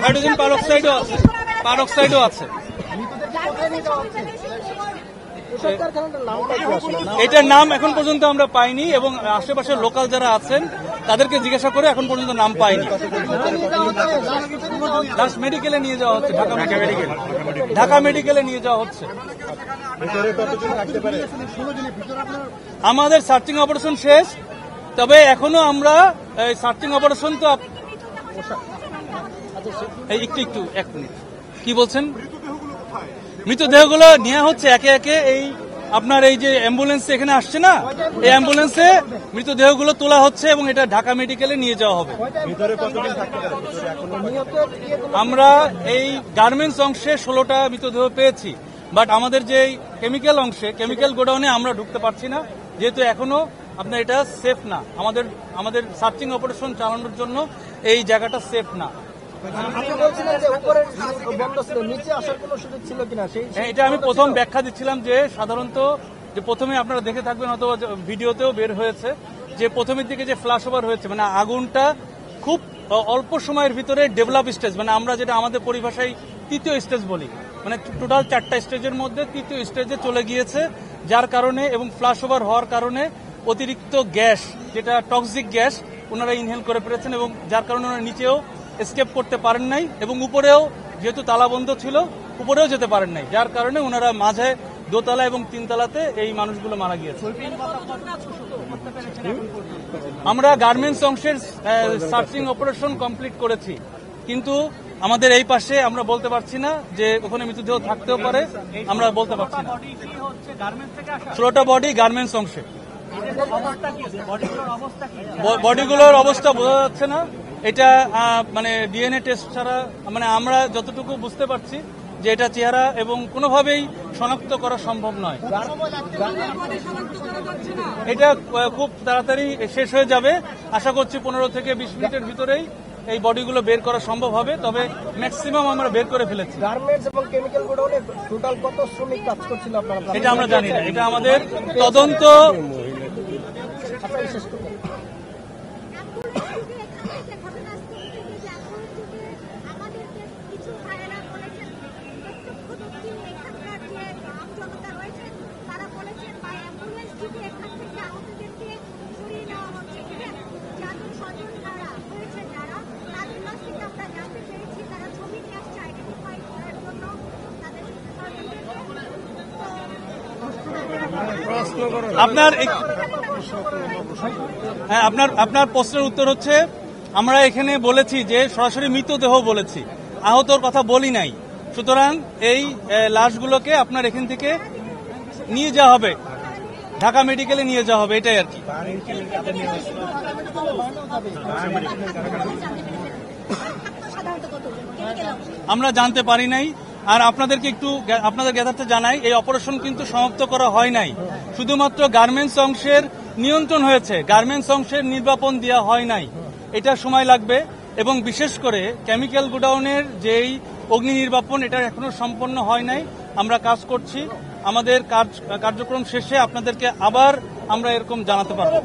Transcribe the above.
Hydrogen পারঅক্সাইডও আছে। এটার নাম এখন পর্যন্ত আমরা পাইনি এবং আশেপাশের লোকাল যারা আছেন তাদেরকে জিজ্ঞাসা করে এখন পর্যন্ত নাম পাইনি। লাস্ট মেডিকেলে নিয়ে যাওয়া হচ্ছে, ঢাকা মেডিকেলে নিয়ে যাওয়া হচ্ছে। আমাদের সার্চিং অপারেশন শেষ, তবে এখনো আমরা সার্চিং অপারেশন তো একটু 1 মিনিট কি বলছেন? মৃতদেহগুলো নেওয়া হচ্ছে একে একে। এই আপনার এই যে অ্যাম্বুলেন্স এখানে আসছে না, এই অ্যাম্বুলেন্সে মৃতদেহগুলো তোলা হচ্ছে এবং এটা ঢাকা মেডিকেলে নিয়ে যাওয়া হবে। আমরা এই গার্মেন্টস অংশে 16টা মৃতদেহ পেয়েছি, বাট আমাদের যে কেমিক্যাল অংশে, কেমিক্যাল গোডাউনে আমরা ঢুকতে পারছি না, যেহেতু এখনো আপনার এটা সেফ না। আমাদের সার্চিং অপারেশন চালানোর জন্য এই জায়গাটা সেফ না। এটা আমি প্রথম ব্যাখ্যা দিচ্ছিলাম যে সাধারণত যে প্রথমে আপনারা দেখে থাকবেন অথবা ভিডিওতেও বের হয়েছে যে প্রথমের দিকে যে ফ্ল্যাশ ওভার হয়েছে, মানে আগুনটা খুব অল্প সময়ের ভিতরে ডেভেলপ স্টেজ, মানে আমরা যেটা আমাদের পরিভাষায় তৃতীয় স্টেজ বলি, মানে টোটাল 4টা স্টেজের মধ্যে তৃতীয় স্টেজে চলে গিয়েছে, যার কারণে এবং ফ্ল্যাশ ওভার হওয়ার কারণে অতিরিক্ত গ্যাস, যেটা টক্সিক গ্যাস, ওনারা ইনহেল করে ফেলেছেন এবং যার কারণে ওনারা নিচেও এসকেপ করতে পারেন নাই এবং উপরেও যেহেতু তালাবন্ধ ছিল উপরেও যেতে পারেন নাই, যার কারণে ওনারা মাঝে 2তলা এবং 3তলাতে এই মানুষগুলো মারা গিয়েছে। আমরা গার্মেন্টস অংশের সার্চিং অপারেশন কমপ্লিট করেছি, কিন্তু আমাদের এই পাশে আমরা বলতে পারছি না যে ওখানে মৃতদেহ থাকতেও পারে, আমরা বলতে পারছি না। 16টা বডি গার্মেন্টস অংশে। বডিগুলোর অবস্থা বোঝা যাচ্ছে না, এটা মানে ডিএনএ টেস্ট ছাড়া, মানে আমরা যতটুকু বুঝতে পারছি যে এটা চেহারা এবং কোনোভাবেই শনাক্ত করা সম্ভব নয়। এটা খুব তাড়াতাড়ি শেষ হয়ে যাবে, আশা করছি 15 থেকে 20 মিনিটের ভিতরেই এই বডিগুলো বের করা সম্ভব হবে, তবে ম্যাক্সিমাম আমরা বের করে ফেলেছি। গার্মেন্টস এবং কেমিক্যাল গোডাউনে টোটাল কত শ্রমিক কাজ করছিল আপনারা? এটা আমরা জানি না, এটা আমাদের তদন্ত। আপনার প্রশ্নের উত্তর হচ্ছে আমরা এখানে বলেছি যে সরাসরি মৃতদেহ বলেছি, আহতর কথা বলি নাই। সুতরাং এই লাশগুলোকে আপনার এখান থেকে নিয়ে যাওয়া হবে, ঢাকা মেডিকেলে নিয়ে যাওয়া হবে, এটাই আর কি। আমরা জানতে পারি নাই। আর আপনাদেরকে আপনাদের জ্ঞাতার্থে জানাই, এই অপারেশন কিন্তু সমাপ্ত করা হয় নাই, শুধুমাত্র গার্মেন্টস অংশের নিয়ন্ত্রণ হয়েছে, গার্মেন্টস অংশের নির্বাপন দেওয়া হয় নাই। এটা সময় লাগবে এবং বিশেষ করে কেমিক্যাল গোডাউনের যেই অগ্নি নির্বাপন, এটা এখনো সম্পন্ন হয় নাই। আমরা কাজ করছি, আমাদের কার্যক্রম শেষে আপনাদেরকে আবার আমরা এরকম জানাতে পারবো।